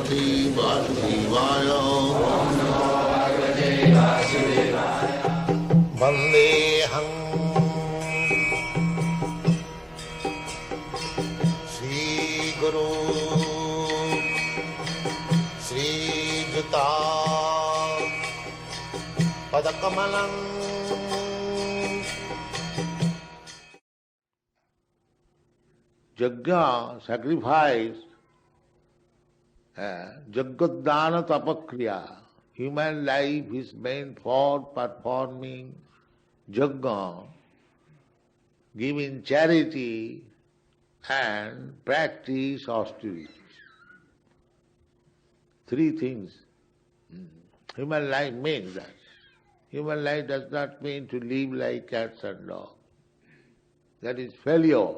वासुदेवाय वन्देऽहं श्रीगुरो श्रीयुता पदकमलं Yajna, sacrifice, Jagadana Tapakriya. Human life is meant for performing Yajna, giving charity and practice austerities. Three things. Human life means that. Human life does not mean to live like cats and dogs. That is failure.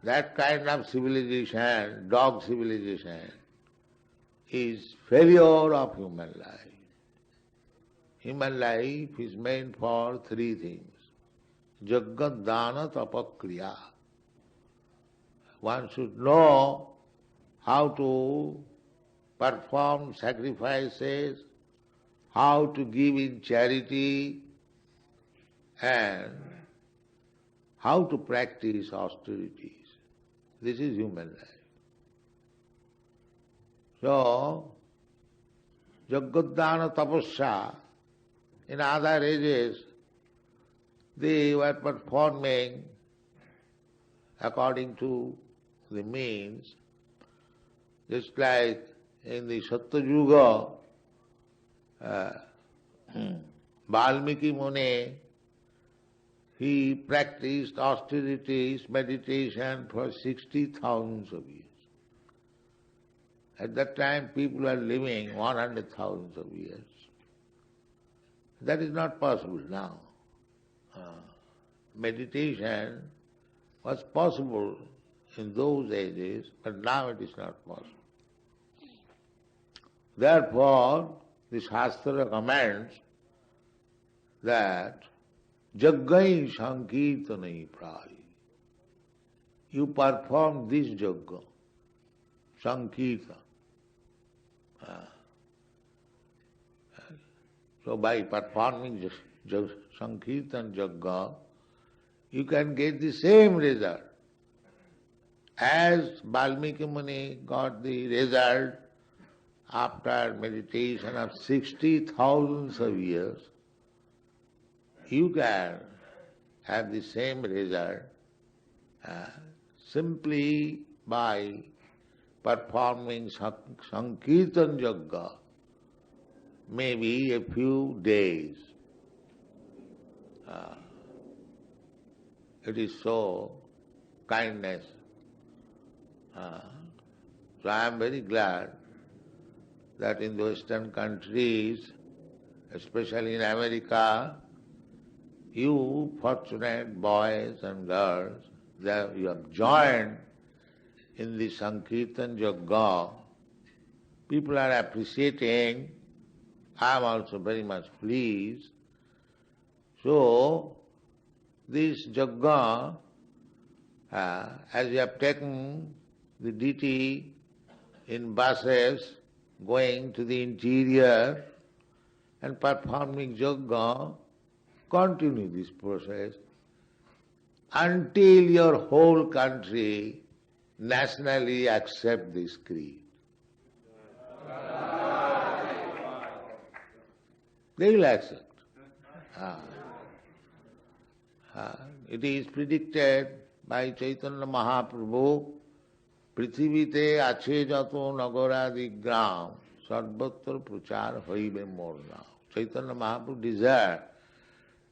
That kind of civilization, dog civilization, is failure of human life. Human life is meant for three things. Jagat dana tapakriya. One should know how to perform sacrifices, how to give in charity, and how to practice austerities. This is human life. So, Jagadana Tapasya, in other ages, they were performing according to the means, just like in the Satyayuga, Valmiki Muni, he practiced austerities, meditation for 60,000 of years. At that time, people were living 100,000 of years. That is not possible now. Meditation was possible in those ages, but now it is not possible. Therefore, the Shastra recommends that Jaggai Sankirtanai Prai. You perform this Jagga, Sankirtan. So by performing Sankirtan Jagga, you can get the same result. As Valmiki Muni got the result after meditation of 60,000 of years, you can have the same result simply by performing Sankirtan Jagga, maybe a few days. It is so kindness. So I am very glad that in the Western countries, especially in America, you fortunate boys and girls, you have joined in the Sankirtan Jagga. People are appreciating. I am also very much pleased. So, this Jagga, as you have taken the deity in buses, going to the interior and performing Jagga, continue this process until your whole country nationally accept this creed. They will accept. It is predicted by Chaitanya Mahaprabhu, Prithivite ache jato nagaradi gram, sarvatra prachar hoibe more now. Chaitanya Mahaprabhu desired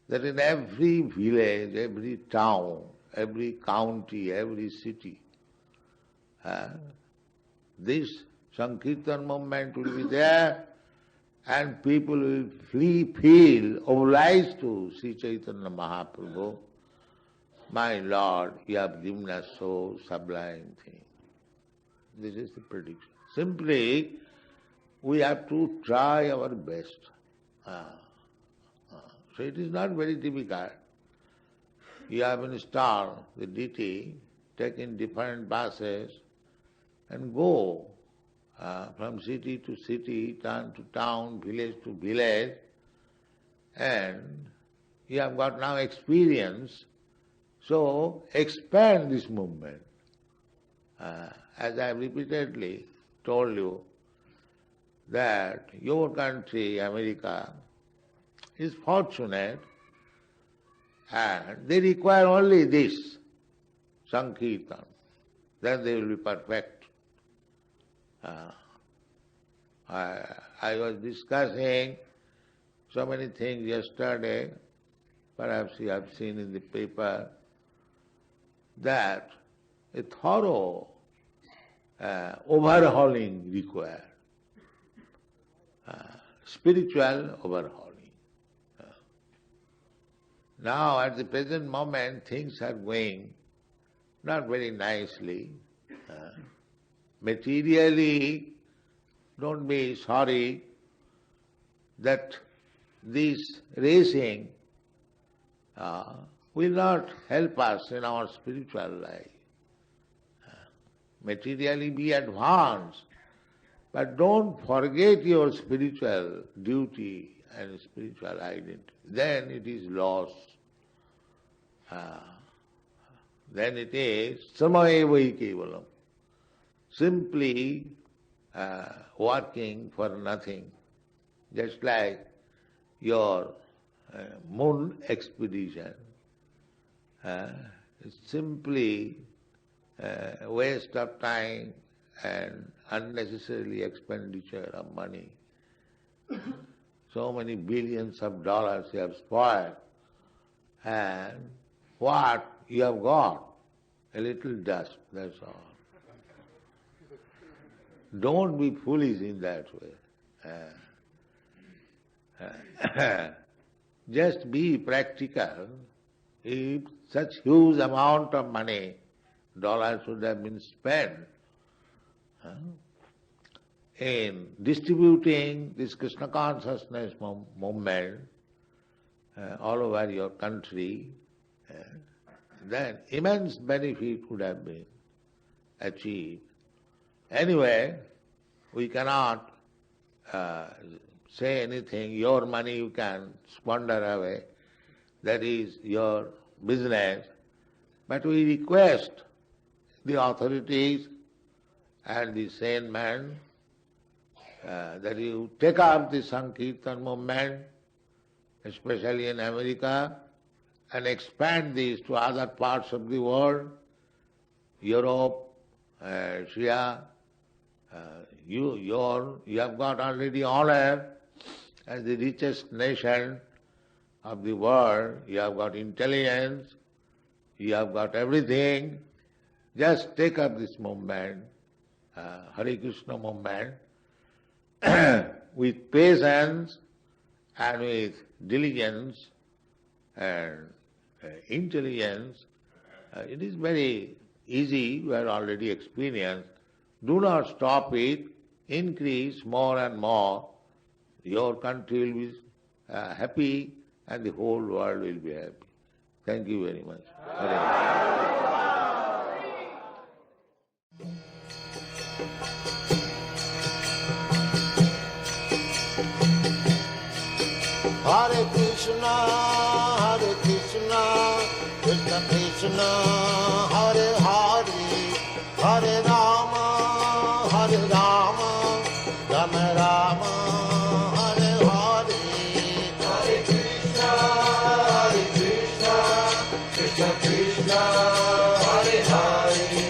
that in every village, every town, every county, every city, this Sankirtan movement will be there and people will feel obliged to see Chaitanya Mahaprabhu. My Lord, you have given us so sublime thing. This is the prediction. Simply, we have to try our best. So it is not very difficult. You have installed the deity, take in different buses and go from city to city, town to town, village to village, and you have got now experience, so expand this movement. As I have repeatedly told you, that your country, America, is fortunate and they require only this, Sankirtan, then they will be perfect. I was discussing so many things yesterday, perhaps you have seen in the paper, that a thorough overhauling required, spiritual overhauling. Now at the present moment things are going not very nicely. Materially, don't be sorry that this racing will not help us in our spiritual life. Materially be advanced, but don't forget your spiritual duty and spiritual identity. Then it is lost. Then it is samayeva kevalam. Simply working for nothing. Just like your moon expedition. It's simply waste of time and unnecessarily expenditure of money. So many billions of dollars you have spoiled, and what you have got? A little dust, that's all. Don't be foolish in that way. Just be practical. If such huge amount of money, dollars would have been spent in distributing this Krishna consciousness movement all over your country, then immense benefit would have been achieved. Anyway, we cannot say anything, your money you can squander away, that is your business. But we request the authorities and the sane man that you take up the Sankirtan movement, especially in America, and expand this to other parts of the world, Europe, Asia. You have got already honor as the richest nation of the world. You have got intelligence, you have got everything. Just take up this movement, Hare Krishna movement, with patience and with diligence and intelligence. It is very easy, you have already experienced. Do not stop it, increase more and more. Your country will be happy and the whole world will be happy. Thank you very much. Hare Krishna, Krishna Krishna, Hare Hare, Hare Rama, Rama Rama, Hare Hare. Hare Krishna, Krishna Krishna, Hare Hare.